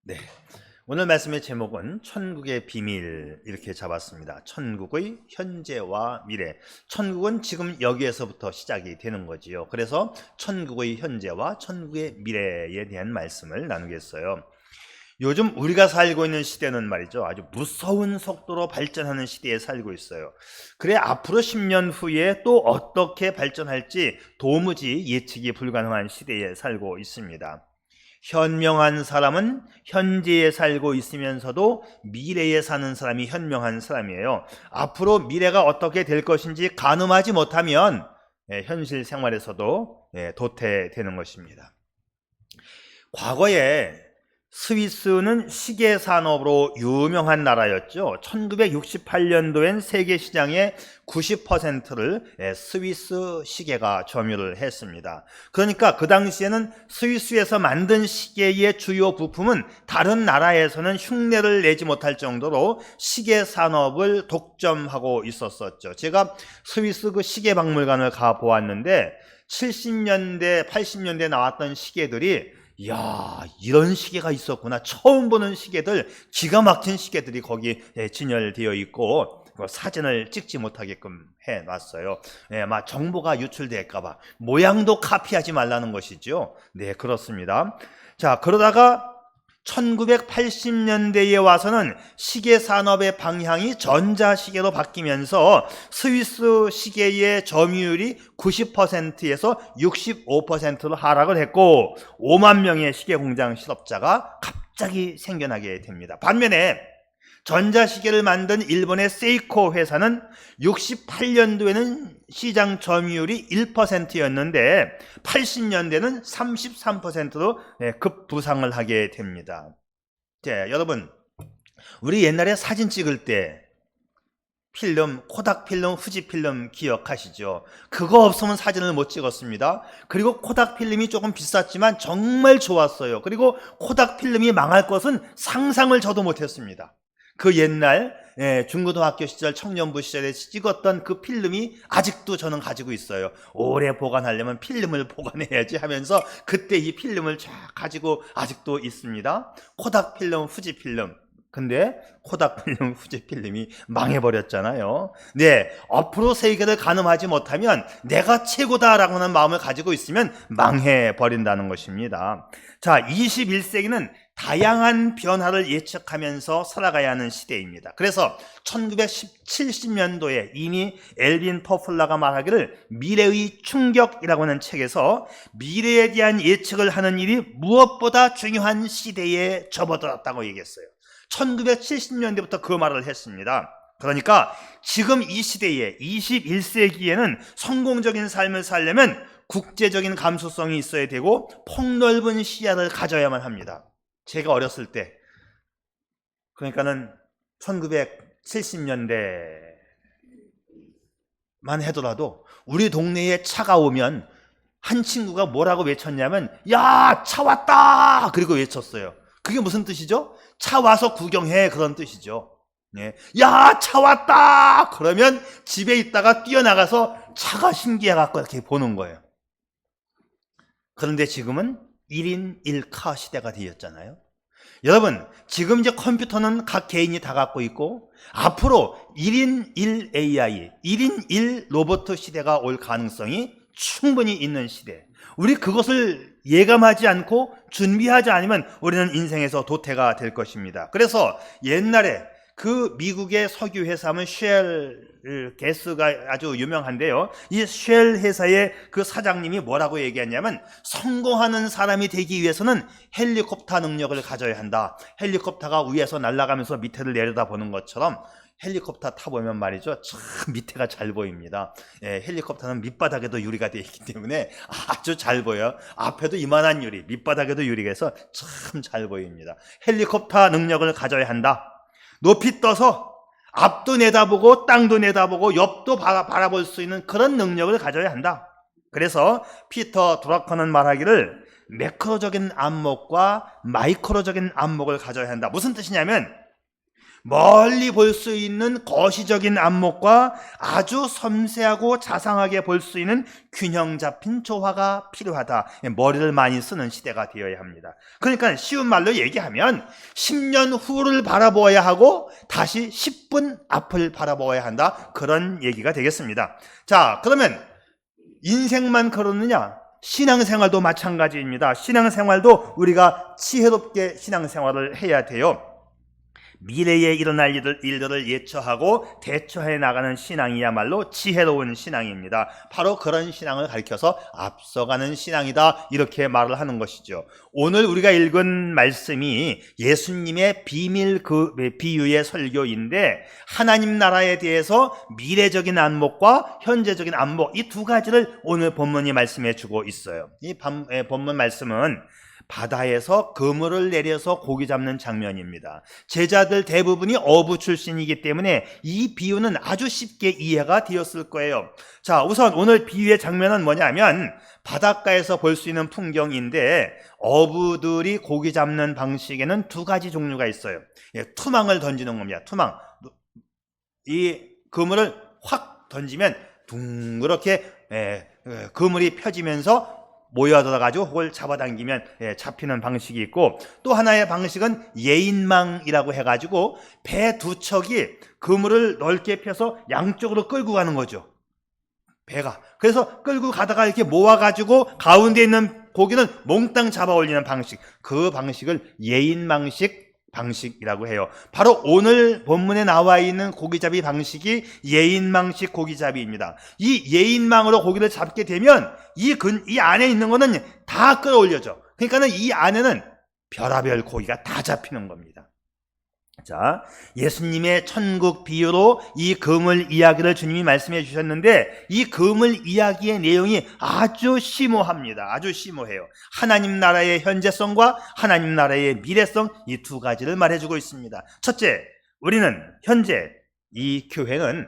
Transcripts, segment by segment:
네. 오늘 말씀의 제목은 천국의 비밀 이렇게 잡았습니다. 천국의 현재와 미래. 천국은 지금 여기에서부터 시작이 되는 거지요. 그래서 천국의 현재와 천국의 미래에 대한 말씀을 나누겠어요. 요즘 우리가 살고 있는 시대는 말이죠. 아주 무서운 속도로 발전하는 시대에 살고 있어요. 그래 앞으로 10년 후에 또 어떻게 발전할지 도무지 예측이 불가능한 시대에 살고 있습니다. 현명한 사람은 현재에 살고 있으면서도 미래에 사는 사람이 현명한 사람이에요. 앞으로 미래가 어떻게 될 것인지 가늠하지 못하면 현실 생활에서도 도태되는 것입니다. 과거에 스위스는 시계 산업으로 유명한 나라였죠. 1968년도엔 세계 시장의 90%를 스위스 시계가 점유를 했습니다. 그러니까 그 당시에는 스위스에서 만든 시계의 주요 부품은 다른 나라에서는 흉내를 내지 못할 정도로 시계 산업을 독점하고 있었었죠. 제가 스위스 그 시계 박물관을 가 보았는데 70년대, 80년대 나왔던 시계들이 이야, 이런 시계가 있었구나. 처음 보는 시계들, 기가 막힌 시계들이 거기 진열되어 있고 사진을 찍지 못하게끔 해놨어요. 막 정보가 유출될까봐 모양도 카피하지 말라는 것이죠. 네, 그렇습니다. 자, 그러다가 1980년대에 와서는 시계 산업의 방향이 전자시계로 바뀌면서 스위스 시계의 점유율이 90%에서 65%로 하락을 했고 5만 명의 시계 공장 실업자가 갑자기 생겨나게 됩니다. 반면에 전자시계를 만든 일본의 세이코 회사는 68년도에는 시장 점유율이 1%였는데 80년대는 33%로 급부상을 하게 됩니다. 자, 여러분, 우리 옛날에 사진 찍을 때 필름, 코닥 필름, 후지 필름 기억하시죠? 그거 없으면 사진을 못 찍었습니다. 그리고 코닥 필름이 조금 비쌌지만 정말 좋았어요. 그리고 코닥 필름이 망할 것은 상상을 저도 못했습니다. 그 옛날 중고등학교 시절 청년부 시절에 찍었던 그 필름이 아직도 저는 가지고 있어요. 오래 보관하려면 필름을 보관해야지 하면서 그때 이 필름을 쫙 가지고 아직도 있습니다. 코닥 필름, 후지 필름. 근데 코닥 필름, 후지 필름이 망해버렸잖아요. 네, 앞으로 세계를 가늠하지 못하면 내가 최고다라고 하는 마음을 가지고 있으면 망해버린다는 것입니다. 자, 21세기는 다양한 변화를 예측하면서 살아가야 하는 시대입니다. 그래서 1970년도에 이미 엘빈 퍼플러가 말하기를 미래의 충격이라고 하는 책에서 미래에 대한 예측을 하는 일이 무엇보다 중요한 시대에 접어들었다고 얘기했어요. 1970년대부터 그 말을 했습니다. 그러니까 지금 이 시대에 21세기에는 성공적인 삶을 살려면 국제적인 감수성이 있어야 되고 폭넓은 시야를 가져야만 합니다. 제가 어렸을 때, 그러니까는 1970년대만 해더라도 우리 동네에 차가 오면 한 친구가 뭐라고 외쳤냐면 야, 차 왔다! 그리고 외쳤어요. 그게 무슨 뜻이죠? 차 와서 구경해, 그런 뜻이죠. 야, 차 왔다! 그러면 집에 있다가 뛰어나가서 차가 신기해갖고 이렇게 보는 거예요. 그런데 지금은 1인 1카 시대가 되었잖아요. 여러분, 지금 이제 컴퓨터는 각 개인이 다 갖고 있고 앞으로 1인 1 AI, 1인 1 로봇 시대가 올 가능성이 충분히 있는 시대. 우리 그것을 예감하지 않고 준비하지 않으면 우리는 인생에서 도태가 될 것입니다. 그래서 옛날에 그 미국의 석유 회사는 쉘 게스가 아주 유명한데요. 이 쉘 회사의 그 사장님이 뭐라고 얘기했냐면 성공하는 사람이 되기 위해서는 헬리콥터 능력을 가져야 한다. 헬리콥터가 위에서 날아가면서 밑에를 내려다보는 것처럼 헬리콥터 타보면 말이죠, 참 밑에가 잘 보입니다. 헬리콥터는 밑바닥에도 유리가 되어 있기 때문에 아주 잘 보여요. 앞에도 이만한 유리, 밑바닥에도 유리가 해서 참 잘 보입니다. 헬리콥터 능력을 가져야 한다. 높이 떠서 앞도 내다보고 땅도 내다보고 옆도 바라볼 수 있는 그런 능력을 가져야 한다. 그래서 피터 드러커는 말하기를 매크로적인 안목과 마이크로적인 안목을 가져야 한다. 무슨 뜻이냐면 멀리 볼 수 있는 거시적인 안목과 아주 섬세하고 자상하게 볼 수 있는 균형 잡힌 조화가 필요하다. 머리를 많이 쓰는 시대가 되어야 합니다. 그러니까 쉬운 말로 얘기하면 10년 후를 바라보아야 하고 다시 10분 앞을 바라보아야 한다. 그런 얘기가 되겠습니다. 자, 그러면 인생만 그러느냐? 신앙생활도 마찬가지입니다. 신앙생활도 우리가 지혜롭게 신앙생활을 해야 돼요. 미래에 일어날 일들을 예처하고 대처해 나가는 신앙이야말로 지혜로운 신앙입니다. 바로 그런 신앙을 가리켜서 앞서가는 신앙이다, 이렇게 말을 하는 것이죠. 오늘 우리가 읽은 말씀이 예수님의 비유의 설교인데, 하나님 나라에 대해서 미래적인 안목과 현재적인 안목, 이 두 가지를 오늘 본문이 말씀해 주고 있어요. 이 본문 말씀은 바다에서 그물을 내려서 고기 잡는 장면입니다. 제자들 대부분이 어부 출신이기 때문에 이 비유는 아주 쉽게 이해가 되었을 거예요. 자, 우선 오늘 비유의 장면은 뭐냐면 바닷가에서 볼 수 있는 풍경인데, 어부들이 고기 잡는 방식에는 두 가지 종류가 있어요. 투망을 던지는 겁니다. 투망. 이 그물을 확 던지면 둥그렇게 그물이 펴지면서 모여들어가지고 그걸 잡아당기면 잡히는 방식이 있고, 또 하나의 방식은 예인망이라고 해가지고 배 두 척이 그물을 넓게 펴서 양쪽으로 끌고 가는 거죠. 배가. 그래서 끌고 가다가 이렇게 모아가지고 가운데 있는 고기는 몽땅 잡아 올리는 방식, 그 방식을 방식이라고 해요. 바로 오늘 본문에 나와 있는 고기잡이 방식이 예인망식 고기잡이입니다. 이 예인망으로 고기를 잡게 되면 이 안에 있는 거는 다 끌어올려져. 그러니까는 이 안에는 별하별 고기가 다 잡히는 겁니다. 자, 예수님의 천국 비유로 이 그물 이야기를 주님이 말씀해 주셨는데, 이 그물 이야기의 내용이 아주 심오합니다. 아주 심오해요. 하나님 나라의 현재성과 하나님 나라의 미래성, 이 두 가지를 말해주고 있습니다. 첫째, 우리는 현재 이 교회는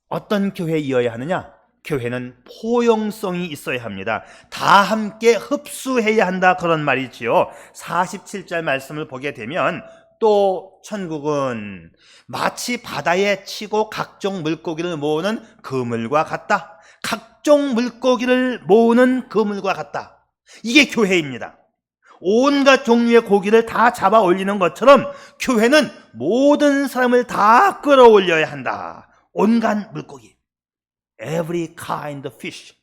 어떤 교회이어야 하느냐? 교회는 포용성이 있어야 합니다. 다 함께 흡수해야 한다, 그런 말이지요. 47절 말씀을 보게 되면, 또 천국은 마치 바다에 치고 각종 물고기를 모으는 그물과 같다. 각종 물고기를 모으는 그물과 같다. 이게 교회입니다. 온갖 종류의 고기를 다 잡아 올리는 것처럼 교회는 모든 사람을 다 끌어올려야 한다. 온갖 물고기, every kind of fish,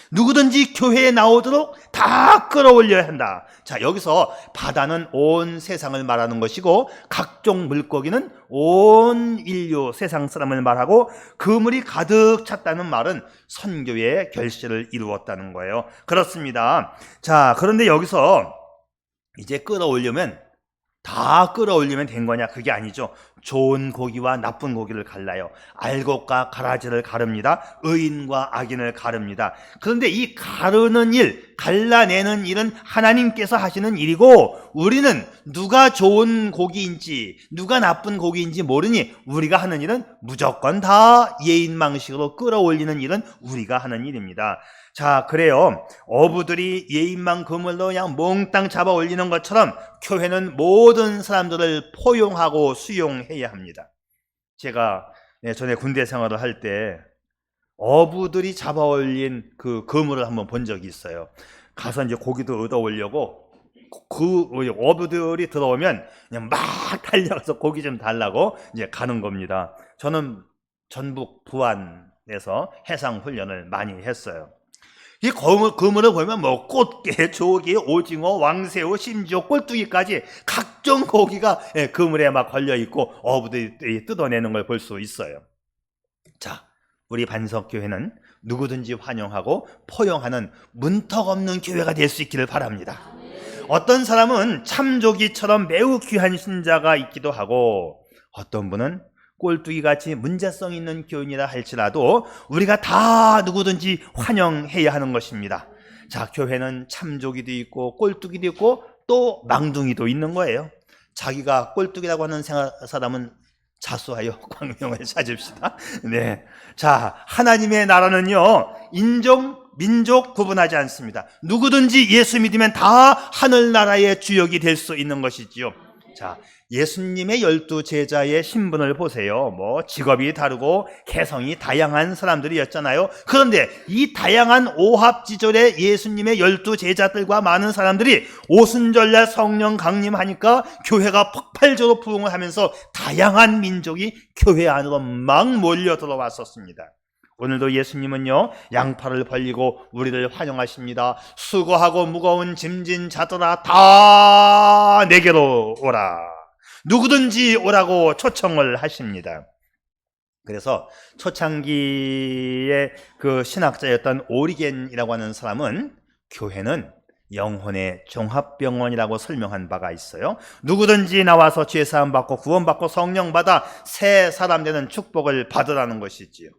누구든지 교회에 나오도록 다 끌어올려야 한다. 자, 여기서 바다는 온 세상을 말하는 것이고, 각종 물고기는 온 인류, 세상 사람을 말하고, 그물이 가득 찼다는 말은 선교의 결실을 이루었다는 거예요. 그렇습니다. 자, 그런데 여기서 이제 다 끌어올리면 된 거냐? 그게 아니죠. 좋은 고기와 나쁜 고기를 갈라요. 알곡과 가라지를 가릅니다. 의인과 악인을 가릅니다. 그런데 이 가르는 일, 갈라내는 일은 하나님께서 하시는 일이고, 우리는 누가 좋은 고기인지 누가 나쁜 고기인지 모르니 우리가 하는 일은 무조건 다 예인망식으로 끌어올리는 일은 우리가 하는 일입니다. 자, 그래요. 어부들이 예인망 그물로 그냥 몽땅 잡아 올리는 것처럼 교회는 모든 사람들을 포용하고 수용해야 합니다. 제가 전에 군대 생활을 할 때 어부들이 잡아 올린 그 그물을 한번 본 적이 있어요. 가서 이제 고기도 얻어 오려고 그 어부들이 들어오면 그냥 막 달려가서 고기 좀 달라고 이제 가는 겁니다. 저는 전북 부안에서 해상 훈련을 많이 했어요. 이 그물을 보면 뭐 꽃게, 조개, 오징어, 왕새우, 심지어 꼴뚜기까지 각종 고기가 그물에 막 걸려 있고 어부들이 뜯어내는 걸 볼 수 있어요. 자, 우리 반석교회는 누구든지 환영하고 포용하는 문턱 없는 교회가 될 수 있기를 바랍니다. 어떤 사람은 참조기처럼 매우 귀한 신자가 있기도 하고, 어떤 분은 꼴뚜기같이 문제성 있는 교인이라 할지라도 우리가 다 누구든지 환영해야 하는 것입니다. 자, 교회는 참조기도 있고 꼴뚜기도 있고 또 망둥이도 있는 거예요. 자기가 꼴뚜기라고 하는 사람은 자수하여 광명을 찾읍시다. 네. 자, 하나님의 나라는요, 인종, 민족 구분하지 않습니다. 누구든지 예수 믿으면 다 하늘나라의 주역이 될 수 있는 것이지요. 자, 예수님의 12제자의 신분을 보세요. 직업이 다르고 개성이 다양한 사람들이었잖아요. 그런데 이 다양한 오합지졸의 예수님의 12제자들과 많은 사람들이 오순절날 성령 강림하니까 교회가 폭발적으로 부흥을 하면서 다양한 민족이 교회 안으로 막 몰려 들어왔었습니다. 오늘도 예수님은요, 양팔을 벌리고 우리를 환영하십니다. 수고하고 무거운 짐진 자들아, 다 내게로 오라. 누구든지 오라고 초청을 하십니다. 그래서 초창기의 그 신학자였던 오리겐이라고 하는 사람은 교회는 영혼의 종합병원이라고 설명한 바가 있어요. 누구든지 나와서 죄사함 받고 구원받고 성령 받아 새 사람 되는 축복을 받으라는 것이지요.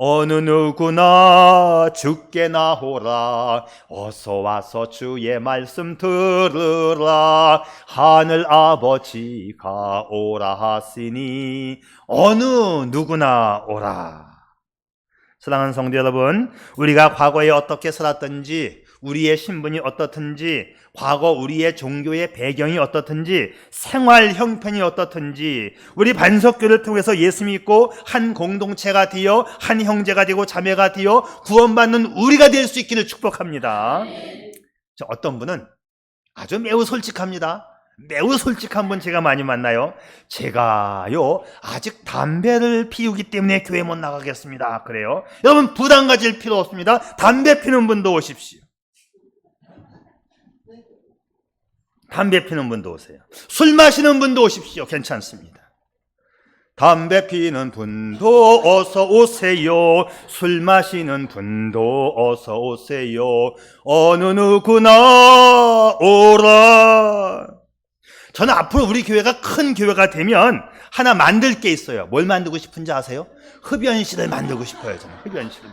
어느 누구나 주께 나오라. 어서 와서 주의 말씀 들으라. 하늘 아버지가 오라 하시니 어느 누구나 오라. 사랑하는 성도 여러분, 우리가 과거에 어떻게 살았던지, 우리의 신분이 어떻든지, 과거 우리의 종교의 배경이 어떻든지, 생활 형편이 어떻든지, 우리 반석교를 통해서 예수 믿고 한 공동체가 되어 한 형제가 되고 자매가 되어 구원받는 우리가 될 수 있기를 축복합니다. 어떤 분은 아주 매우 솔직합니다. 매우 솔직한 분 제가 많이 만나요. 제가요 아직 담배를 피우기 때문에 교회 못 나가겠습니다. 그래요. 여러분 부담 가질 필요 없습니다. 담배 피는 분도 오십시오. 담배 피는 분도 오세요. 술 마시는 분도 오십시오. 괜찮습니다. 담배 피는 분도 어서 오세요. 술 마시는 분도 어서 오세요. 어느 누구나 오라. 저는 앞으로 우리 교회가 큰 교회가 되면 하나 만들 게 있어요. 뭘 만들고 싶은지 아세요? 흡연실을 만들고 싶어요. 저는 흡연실을.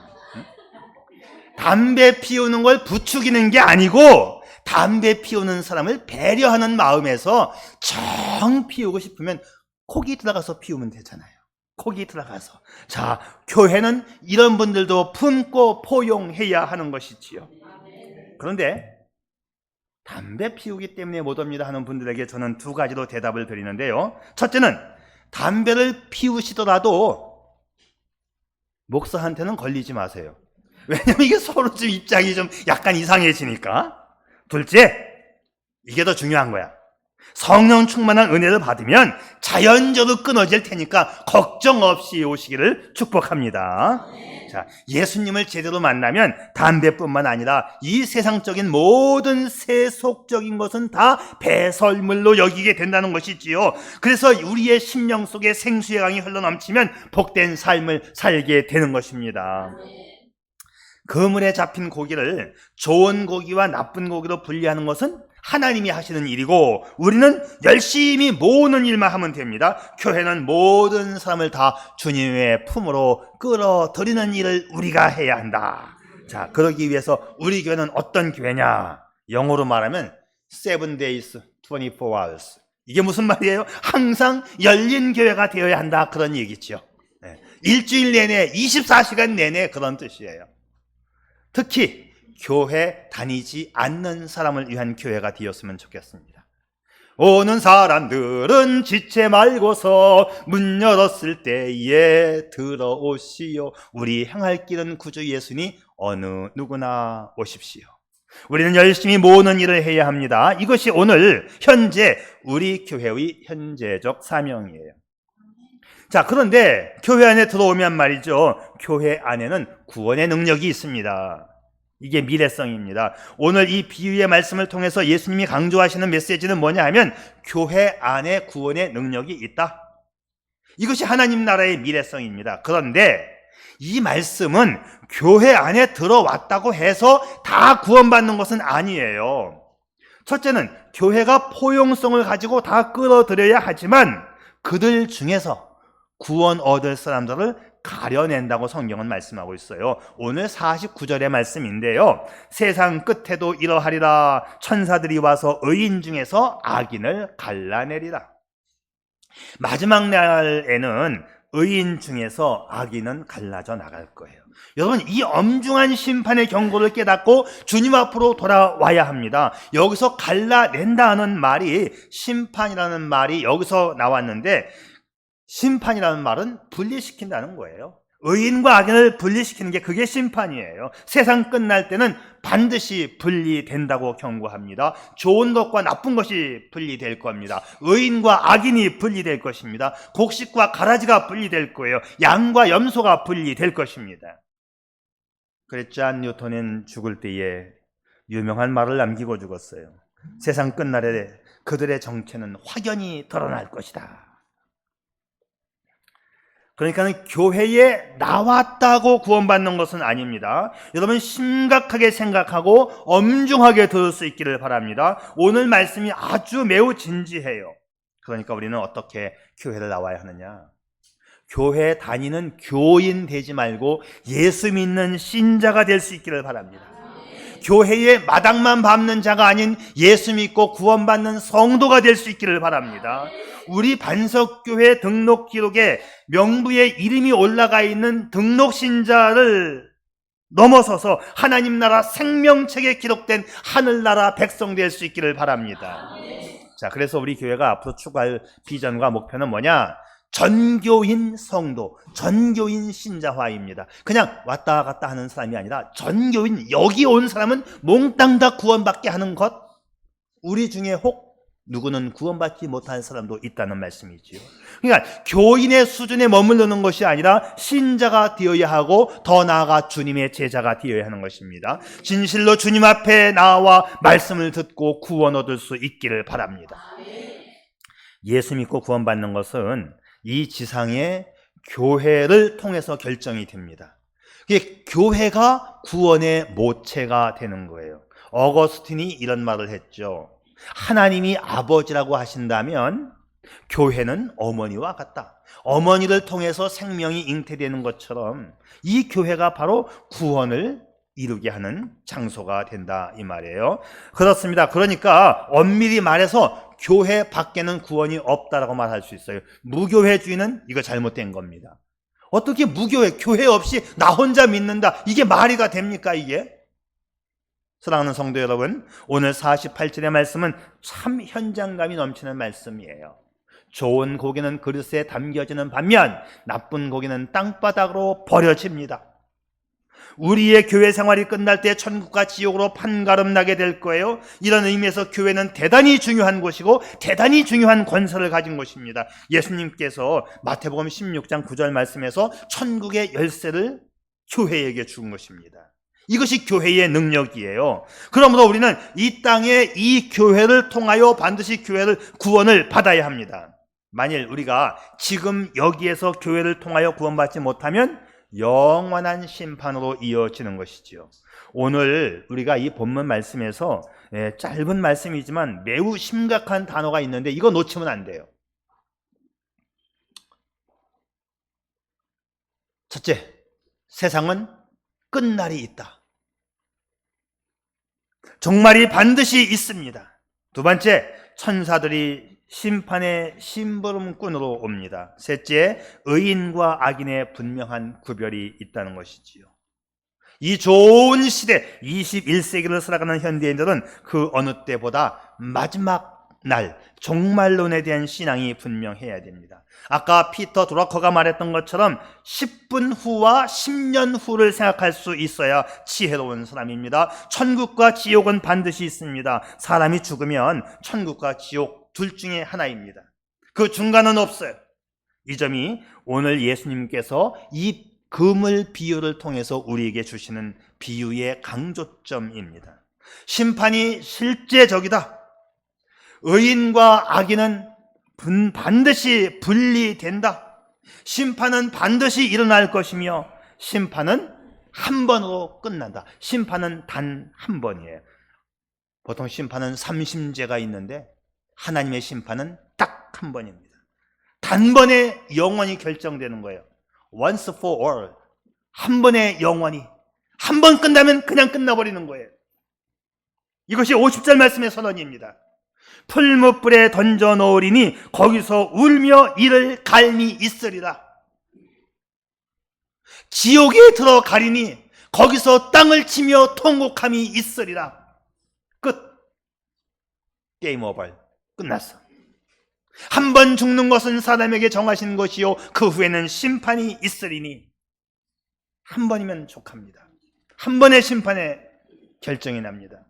담배 피우는 걸 부추기는 게 아니고 담배 피우는 사람을 배려하는 마음에서 정 피우고 싶으면 거기 들어가서 피우면 되잖아요. 거기 들어가서. 자, 교회는 이런 분들도 품고 포용해야 하는 것이지요. 그런데 담배 피우기 때문에 못 옵니다 하는 분들에게 저는 두 가지로 대답을 드리는데요. 첫째는 담배를 피우시더라도 목사한테는 걸리지 마세요. 왜냐면 이게 서로 좀 입장이 좀 약간 이상해지니까. 둘째, 이게 더 중요한 거야. 성령 충만한 은혜를 받으면 자연적으로 끊어질 테니까 걱정 없이 오시기를 축복합니다. 자, 예수님을 제대로 만나면 담배뿐만 아니라 이 세상적인 모든 세속적인 것은 다 배설물로 여기게 된다는 것이지요. 그래서 우리의 심령 속에 생수의 강이 흘러넘치면 복된 삶을 살게 되는 것입니다. 그물에 잡힌 고기를 좋은 고기와 나쁜 고기로 분리하는 것은 하나님이 하시는 일이고 우리는 열심히 모으는 일만 하면 됩니다. 교회는 모든 사람을 다 주님의 품으로 끌어들이는 일을 우리가 해야 한다. 자, 그러기 위해서 우리 교회는 어떤 교회냐? 영어로 말하면 7 days, 24 hours. 이게 무슨 말이에요? 항상 열린 교회가 되어야 한다. 그런 얘기죠. 일주일 내내 24시간 내내 그런 뜻이에요. 특히 교회 다니지 않는 사람을 위한 교회가 되었으면 좋겠습니다. 오는 사람들은 지체 말고서 문 열었을 때에 들어오시오. 우리 향할 길은 구주 예수니 어느 누구나 오십시오. 우리는 열심히 모으는 일을 해야 합니다. 이것이 오늘 현재 우리 교회의 현재적 사명이에요. 자, 그런데 교회 안에 들어오면 말이죠. 교회 안에는 구원의 능력이 있습니다. 이게 미래성입니다. 오늘 이 비유의 말씀을 통해서 예수님이 강조하시는 메시지는 뭐냐 하면 교회 안에 구원의 능력이 있다. 이것이 하나님 나라의 미래성입니다. 그런데 이 말씀은 교회 안에 들어왔다고 해서 다 구원받는 것은 아니에요. 첫째는 교회가 포용성을 가지고 다 끌어들여야 하지만 그들 중에서 구원 얻을 사람들을 가려낸다고 성경은 말씀하고 있어요. 오늘 49절의 말씀인데요. 세상 끝에도 이러하리라. 천사들이 와서 의인 중에서 악인을 갈라내리라. 마지막 날에는 의인 중에서 악인은 갈라져 나갈 거예요. 여러분, 이 엄중한 심판의 경고를 깨닫고 주님 앞으로 돌아와야 합니다. 여기서 갈라낸다는 말이, 심판이라는 말이 여기서 나왔는데, 심판이라는 말은 분리시킨다는 거예요. 의인과 악인을 분리시키는 게 그게 심판이에요. 세상 끝날 때는 반드시 분리된다고 경고합니다. 좋은 것과 나쁜 것이 분리될 겁니다. 의인과 악인이 분리될 것입니다. 곡식과 가라지가 분리될 거예요. 양과 염소가 분리될 것입니다. 그랬지, 뉴턴은 죽을 때에 유명한 말을 남기고 죽었어요. 세상 끝날에 그들의 정체는 확연히 드러날 것이다. 그러니까 교회에 나왔다고 구원받는 것은 아닙니다. 여러분, 심각하게 생각하고 엄중하게 들을 수 있기를 바랍니다. 오늘 말씀이 아주 매우 진지해요. 그러니까 우리는 어떻게 교회를 나와야 하느냐? 교회 다니는 교인 되지 말고 예수 믿는 신자가 될 수 있기를 바랍니다. 교회에 마당만 밟는 자가 아닌 예수 믿고 구원받는 성도가 될 수 있기를 바랍니다. 우리 반석교회 등록 기록에 명부에 이름이 올라가 있는 등록 신자를 넘어서서 하나님 나라 생명책에 기록된 하늘나라 백성 될 수 있기를 바랍니다. 자, 그래서 우리 교회가 앞으로 추구할 비전과 목표는 뭐냐? 전교인 성도, 전교인 신자화입니다. 그냥 왔다 갔다 하는 사람이 아니라 전교인, 여기 온 사람은 몽땅 다 구원받게 하는 것. 우리 중에 혹 누구는 구원받지 못한 사람도 있다는 말씀이지요. 그러니까 교인의 수준에 머무르는 것이 아니라 신자가 되어야 하고 더 나아가 주님의 제자가 되어야 하는 것입니다. 진실로 주님 앞에 나와 말씀을 듣고 구원 얻을 수 있기를 바랍니다. 예수 믿고 구원받는 것은 이 지상의 교회를 통해서 결정이 됩니다. 이게 교회가 구원의 모체가 되는 거예요. 어거스틴이 이런 말을 했죠. 하나님이 아버지라고 하신다면 교회는 어머니와 같다. 어머니를 통해서 생명이 잉태되는 것처럼 이 교회가 바로 구원을 이루게 하는 장소가 된다, 이 말이에요. 그렇습니다. 그러니까 엄밀히 말해서 교회 밖에는 구원이 없다라고 말할 수 있어요. 무교회주의는 이거 잘못된 겁니다. 어떻게 무교회, 교회 없이 나 혼자 믿는다, 이게 말이가 됩니까, 이게? 사랑하는 성도 여러분, 오늘 48절의 말씀은 참 현장감이 넘치는 말씀이에요. 좋은 고기는 그릇에 담겨지는 반면 나쁜 고기는 땅바닥으로 버려집니다. 우리의 교회 생활이 끝날 때 천국과 지옥으로 판가름 나게 될 거예요. 이런 의미에서 교회는 대단히 중요한 곳이고 대단히 중요한 권세를 가진 곳입니다. 예수님께서 마태복음 16장 9절 말씀에서 천국의 열쇠를 교회에게 준 것입니다. 이것이 교회의 능력이에요. 그러므로 우리는 이 땅에 이 교회를 통하여 반드시 구원을 받아야 합니다. 만일 우리가 지금 여기에서 교회를 통하여 구원받지 못하면 영원한 심판으로 이어지는 것이지요. 오늘 우리가 이 본문 말씀에서 짧은 말씀이지만 매우 심각한 단어가 있는데 이거 놓치면 안 돼요. 첫째, 세상은 끝날이 있다. 종말이 반드시 있습니다. 두 번째, 천사들이 심판의 심부름꾼으로 옵니다. 셋째, 의인과 악인의 분명한 구별이 있다는 것이지요. 이 좋은 시대, 21세기를 살아가는 현대인들은 그 어느 때보다 마지막 날, 종말론에 대한 신앙이 분명해야 됩니다. 아까 피터 드러커가 말했던 것처럼 10분 후와 10년 후를 생각할 수 있어야 지혜로운 사람입니다. 천국과 지옥은 반드시 있습니다. 사람이 죽으면 천국과 지옥 둘 중에 하나입니다. 그 중간은 없어요. 이 점이 오늘 예수님께서 이 그물 비유를 통해서 우리에게 주시는 비유의 강조점입니다. 심판이 실제적이다. 의인과 악인은 반드시 분리된다. 심판은 반드시 일어날 것이며 심판은 한 번으로 끝난다. 심판은 단 한 번이에요. 보통 심판은 3심제가 있는데 하나님의 심판은 딱 한 번입니다. 단번에 영원히 결정되는 거예요. Once for all. 한 번에 영원히. 한 번 끝나면 그냥 끝나버리는 거예요. 이것이 50절 말씀의 선언입니다. 풀무불에 던져 놓으리니 거기서 울며 이를 갈미 있으리라. 지옥에 들어가리니 거기서 땅을 치며 통곡함이 있으리라. 끝. 게임 오버. 끝났어. 한 번 죽는 것은 사람에게 정하신 것이요 그 후에는 심판이 있으리니. 한 번이면 족합니다. 한 번의 심판에 결정이 납니다.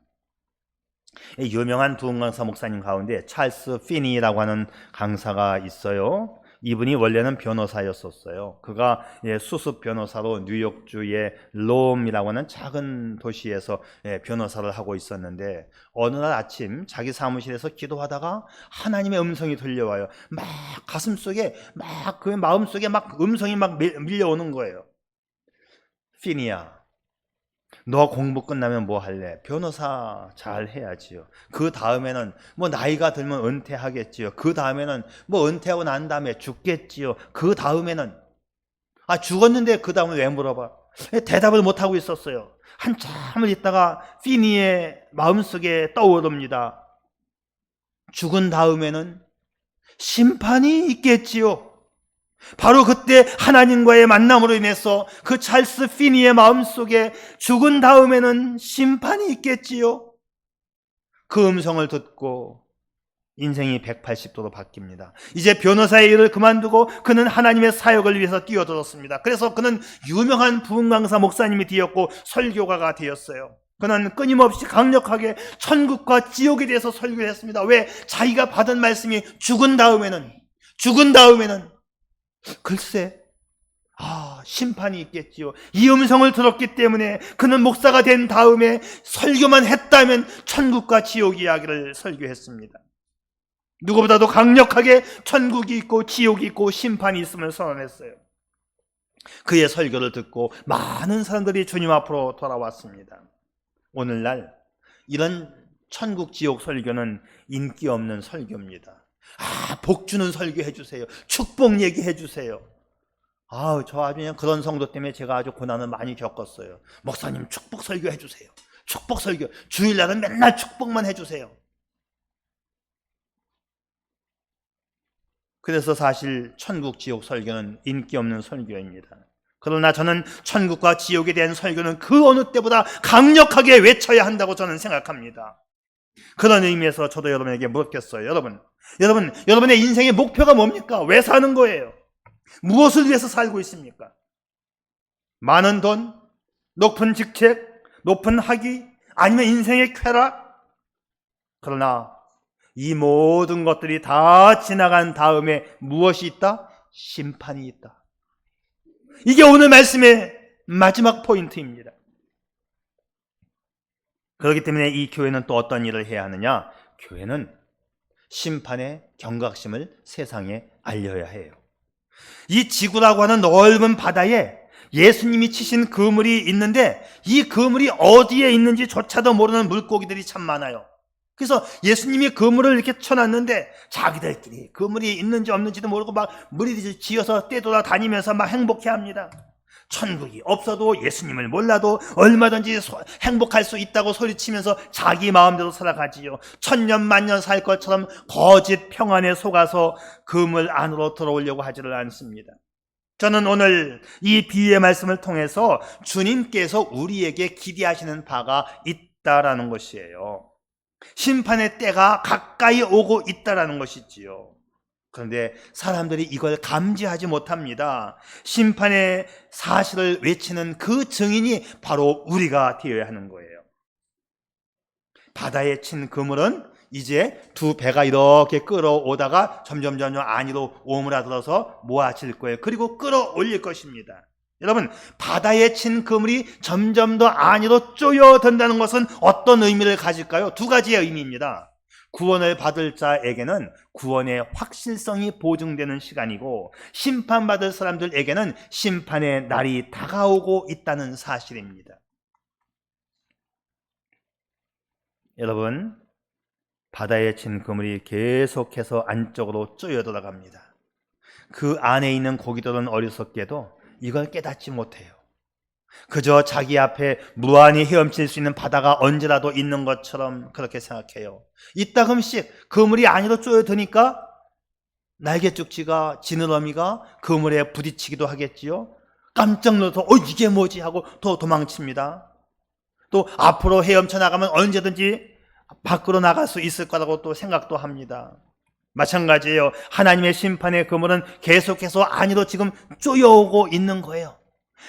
유명한 부흥 강사 목사님 가운데 찰스 피니라고 하는 강사가 있어요. 이분이 원래는 변호사였었어요. 그가 수습 변호사로 뉴욕주의 롬이라고 하는 작은 도시에서 변호사를 하고 있었는데 어느 날 아침 자기 사무실에서 기도하다가 하나님의 음성이 들려와요. 막 가슴속에 막 그 마음속에 막 음성이 막 밀려오는 거예요. 피니야, 너 공부 끝나면 뭐 할래? 변호사 잘 해야지요. 그 다음에는 뭐 나이가 들면 은퇴하겠지요. 그 다음에는 뭐 은퇴하고 난 다음에 죽겠지요. 그 다음에는 죽었는데 그 다음에 왜 물어봐? 대답을 못하고 있었어요. 한참을 있다가 피니의 마음속에 떠오릅니다. 죽은 다음에는 심판이 있겠지요. 바로 그때 하나님과의 만남으로 인해서 그 찰스 피니의 마음속에 죽은 다음에는 심판이 있겠지요. 그 음성을 듣고 인생이 180도로 바뀝니다. 이제 변호사의 일을 그만두고 그는 하나님의 사역을 위해서 뛰어들었습니다. 그래서 그는 유명한 부흥 강사 목사님이 되었고 설교가가 되었어요. 그는 끊임없이 강력하게 천국과 지옥에 대해서 설교를 했습니다. 왜? 자기가 받은 말씀이 죽은 다음에는 글쎄, 심판이 있겠지요. 이 음성을 들었기 때문에 그는 목사가 된 다음에 설교만 했다면 천국과 지옥 이야기를 설교했습니다. 누구보다도 강력하게 천국이 있고 지옥이 있고 심판이 있음을 선언했어요. 그의 설교를 듣고 많은 사람들이 주님 앞으로 돌아왔습니다. 오늘날 이런 천국 지옥 설교는 인기 없는 설교입니다. 복 주는 설교 해주세요. 축복 얘기해 주세요. 저 아주 그냥 그런 성도 때문에 제가 아주 고난을 많이 겪었어요. 목사님 축복 설교 해주세요. 축복 설교. 주일날은 맨날 축복만 해주세요. 그래서 사실 천국 지옥 설교는 인기 없는 설교입니다. 그러나 저는 천국과 지옥에 대한 설교는 그 어느 때보다 강력하게 외쳐야 한다고 저는 생각합니다. 그런 의미에서 저도 여러분에게 묻겠어요. 여러분의 인생의 목표가 뭡니까? 왜 사는 거예요? 무엇을 위해서 살고 있습니까? 많은 돈, 높은 직책, 높은 학위, 아니면 인생의 쾌락? 그러나 이 모든 것들이 다 지나간 다음에 무엇이 있다? 심판이 있다. 이게 오늘 말씀의 마지막 포인트입니다. 그렇기 때문에 이 교회는 또 어떤 일을 해야 하느냐? 교회는 심판의 경각심을 세상에 알려야 해요. 이 지구라고 하는 넓은 바다에 예수님이 치신 그물이 있는데 이 그물이 어디에 있는지조차도 모르는 물고기들이 참 많아요. 그래서 예수님이 그물을 이렇게 쳐놨는데 자기들끼리 그물이 있는지 없는지도 모르고 막 무리들이 지어서 떼돌아 다니면서 막 행복해합니다. 천국이 없어도 예수님을 몰라도 얼마든지 행복할 수 있다고 소리치면서 자기 마음대로 살아가지요. 천년 만년 살 것처럼 거짓 평안에 속아서 그물 안으로 들어오려고 하지를 않습니다. 저는 오늘 이 비유의 말씀을 통해서 주님께서 우리에게 기대하시는 바가 있다라는 것이에요. 심판의 때가 가까이 오고 있다라는 것이지요. 그런데 사람들이 이걸 감지하지 못합니다. 심판의 사실을 외치는 그 증인이 바로 우리가 되어야 하는 거예요. 바다에 친 그물은 이제 두 배가 이렇게 끌어오다가 점점 안으로 오므라들어서 모아질 거예요. 그리고 끌어올릴 것입니다. 여러분, 바다에 친 그물이 점점 더 안으로 쪼여든다는 것은 어떤 의미를 가질까요? 두 가지의 의미입니다. 구원을 받을 자에게는 구원의 확실성이 보증되는 시간이고 심판받을 사람들에게는 심판의 날이 다가오고 있다는 사실입니다. 여러분, 바다에 친 그물이 계속해서 안쪽으로 쪼여 들어갑니다. 그 안에 있는 고기들은 어리석게도 이걸 깨닫지 못해요. 그저 자기 앞에 무한히 헤엄칠 수 있는 바다가 언제라도 있는 것처럼 그렇게 생각해요. 이따금씩 그물이 안으로 쪼여드니까 날개죽지가 지느러미가 그물에 부딪히기도 하겠지요. 깜짝 놀라서 이게 뭐지 하고 또 도망칩니다. 또 앞으로 헤엄쳐 나가면 언제든지 밖으로 나갈 수 있을 거라고 또 생각도 합니다. 마찬가지예요. 하나님의 심판의 그물은 계속해서 안으로 지금 쪼여오고 있는 거예요.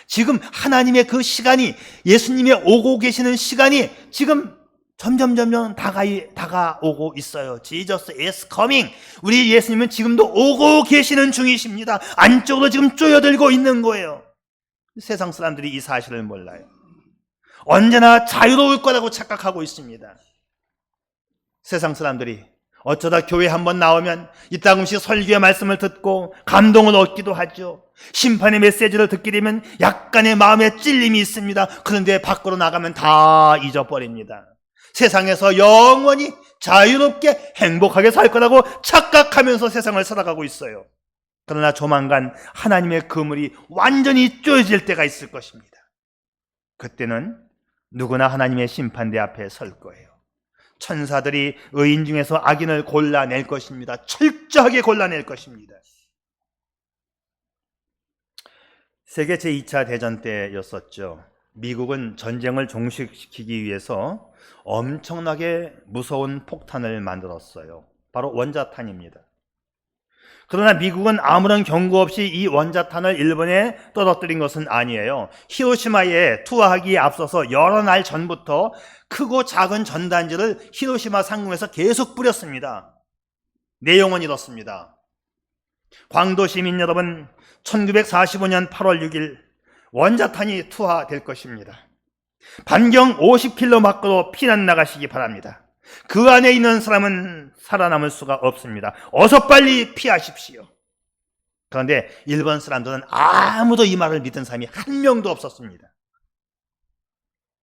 지금 하나님의 그 시간이, 예수님의 오고 계시는 시간이 지금 점점 다가오고 있어요. Jesus is coming. 우리 예수님은 지금도 오고 계시는 중이십니다. 안쪽으로 지금 쪼여들고 있는 거예요. 세상 사람들이 이 사실을 몰라요. 언제나 자유로울 거라고 착각하고 있습니다. 세상 사람들이 어쩌다 교회 한번 나오면 이따금씩 설교의 말씀을 듣고 감동을 얻기도 하죠. 심판의 메시지를 듣게 되면 약간의 마음에 찔림이 있습니다. 그런데 밖으로 나가면 다 잊어버립니다. 세상에서 영원히 자유롭게 행복하게 살 거라고 착각하면서 세상을 살아가고 있어요. 그러나 조만간 하나님의 그물이 완전히 쪼여질 때가 있을 것입니다. 그때는 누구나 하나님의 심판대 앞에 설 거예요. 천사들이 의인 중에서 악인을 골라낼 것입니다. 철저하게 골라낼 것입니다. 세계 제2차 대전 때였었죠. 미국은 전쟁을 종식시키기 위해서 엄청나게 무서운 폭탄을 만들었어요. 바로 원자탄입니다. 그러나 미국은 아무런 경고 없이 이 원자탄을 일본에 떨어뜨린 것은 아니에요. 히로시마에 투하하기에 앞서서 여러 날 전부터 크고 작은 전단지를 히로시마 상공에서 계속 뿌렸습니다. 내용은 이렇습니다. 광도 시민 여러분, 1945년 8월 6일 원자탄이 투하될 것입니다. 반경 50km 밖으로 피난 나가시기 바랍니다. 그 안에 있는 사람은 살아남을 수가 없습니다. 어서 빨리 피하십시오. 그런데 일본 사람들은 아무도 이 말을 믿은 사람이 한 명도 없었습니다.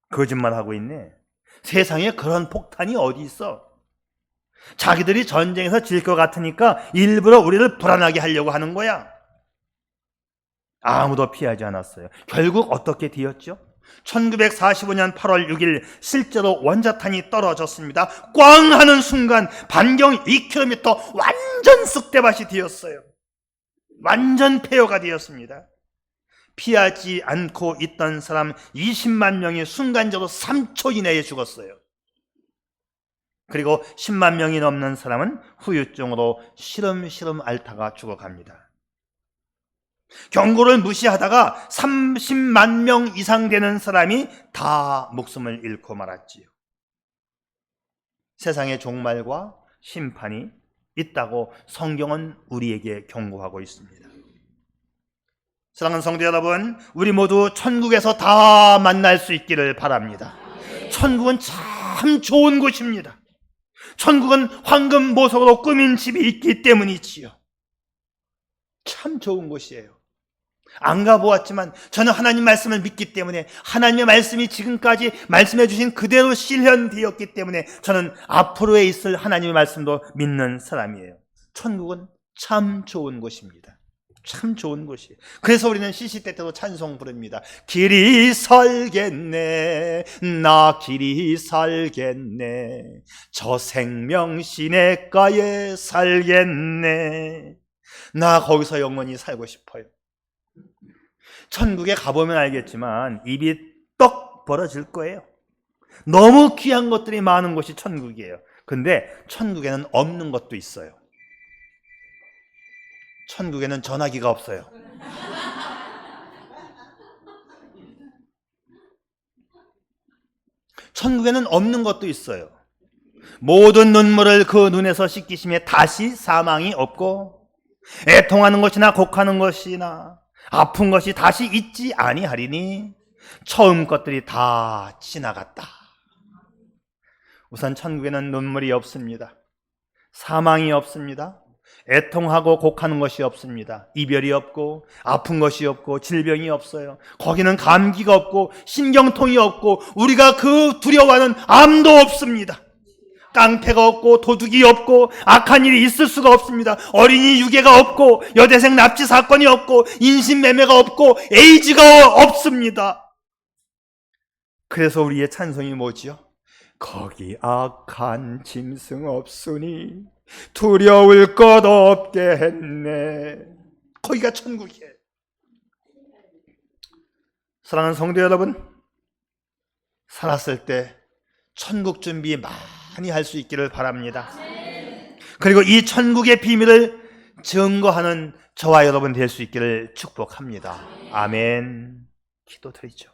거짓말하고 있네. 세상에 그런 폭탄이 어디 있어? 자기들이 전쟁에서 질 것 같으니까 일부러 우리를 불안하게 하려고 하는 거야. 아무도 피하지 않았어요. 결국 어떻게 되었죠? 1945년 8월 6일 실제로 원자탄이 떨어졌습니다. 꽝 하는 순간 반경 2km 완전 쑥대밭이 되었어요. 완전 폐허가 되었습니다. 피하지 않고 있던 사람 20만 명이 순간적으로 3초 이내에 죽었어요. 그리고 10만 명이 넘는 사람은 후유증으로 시름시름 앓다가 죽어갑니다. 경고를 무시하다가 30만 명 이상 되는 사람이 다 목숨을 잃고 말았지요. 세상의 종말과 심판이 있다고 성경은 우리에게 경고하고 있습니다. 사랑하는 성도 여러분, 우리 모두 천국에서 다 만날 수 있기를 바랍니다. 천국은 참 좋은 곳입니다. 천국은 황금 보석으로 꾸민 집이 있기 때문이지요. 참 좋은 곳이에요. 안 가보았지만 저는 하나님 말씀을 믿기 때문에, 하나님의 말씀이 지금까지 말씀해 주신 그대로 실현되었기 때문에 저는 앞으로에 있을 하나님의 말씀도 믿는 사람이에요. 천국은 참 좋은 곳입니다. 참 좋은 곳이에요. 그래서 우리는 시시때때로 찬송 부릅니다. 길이 살겠네, 나 길이 살겠네, 저 생명 시냇가에 살겠네, 나 거기서 영원히 살고 싶어요. 천국에 가보면 알겠지만 입이 떡 벌어질 거예요. 너무 귀한 것들이 많은 곳이 천국이에요. 근데 천국에는 없는 것도 있어요. 천국에는 전화기가 없어요. 천국에는 없는 것도 있어요. 모든 눈물을 그 눈에서 씻기심에 다시 사망이 없고, 애통하는 것이나 곡하는 것이나 아픈 것이 다시 있지 아니하리니 처음 것들이 다 지나갔다. 우선 천국에는 눈물이 없습니다. 사망이 없습니다. 애통하고 곡하는 것이 없습니다. 이별이 없고 아픈 것이 없고 질병이 없어요. 거기는 감기가 없고 신경통이 없고 우리가 그 두려워하는 암도 없습니다. 깡패가 없고 도둑이 없고 악한 일이 있을 수가 없습니다. 어린이 유괴가 없고 여대생 납치 사건이 없고 인신매매가 없고 에이즈가 없습니다. 그래서 우리의 찬송이 뭐지요? 거기 악한 짐승 없으니 두려울 것 없게 했네. 거기가 천국이에요. 사랑하는 성도 여러분, 살았을 때 천국 준비 많이 할 수 있기를 바랍니다. 그리고 이 천국의 비밀을 증거하는 저와 여러분 될 수 있기를 축복합니다. 아멘. 기도드리죠.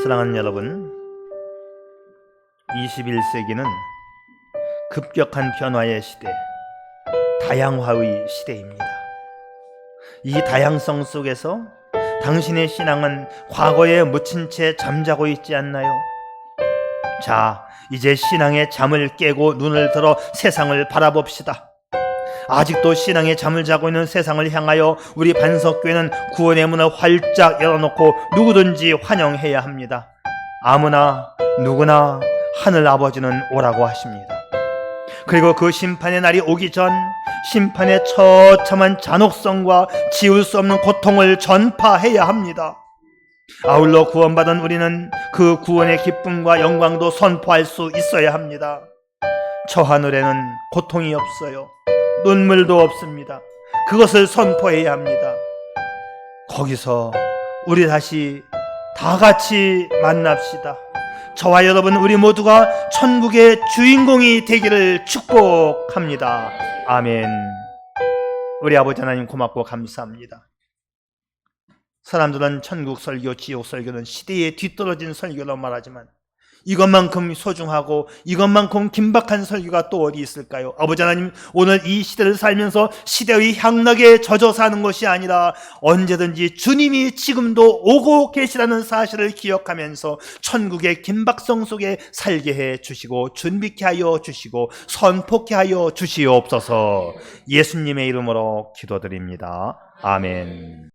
사랑하는 여러분, 21세기는 급격한 변화의 시대, 다양화의 시대입니다. 이 다양성 속에서 당신의 신앙은 과거에 묻힌 채 잠자고 있지 않나요? 자, 이제 신앙의 잠을 깨고 눈을 들어 세상을 바라봅시다. 아직도 신앙의 잠을 자고 있는 세상을 향하여 우리 반석교회는 구원의 문을 활짝 열어놓고 누구든지 환영해야 합니다. 아무나 누구나 하늘 아버지는 오라고 하십니다. 그리고 그 심판의 날이 오기 전 심판의 처참한 잔혹성과 지울 수 없는 고통을 전파해야 합니다. 아울러 구원받은 우리는 그 구원의 기쁨과 영광도 선포할 수 있어야 합니다. 저 하늘에는 고통이 없어요. 눈물도 없습니다. 그것을 선포해야 합니다. 거기서 우리 다시 다 같이 만납시다. 저와 여러분 우리 모두가 천국의 주인공이 되기를 축복합니다. 아멘. 우리 아버지 하나님 고맙고 감사합니다. 사람들은 천국 설교, 지옥 설교는 시대에 뒤떨어진 설교로 말하지만 이것만큼 소중하고 이것만큼 긴박한 설교가 또 어디 있을까요? 아버지 하나님, 오늘 이 시대를 살면서 시대의 향락에 젖어 사는 것이 아니라 언제든지 주님이 지금도 오고 계시라는 사실을 기억하면서 천국의 긴박성 속에 살게 해 주시고 준비케 하여 주시고 선포케 하여 주시옵소서. 예수님의 이름으로 기도드립니다. 아멘.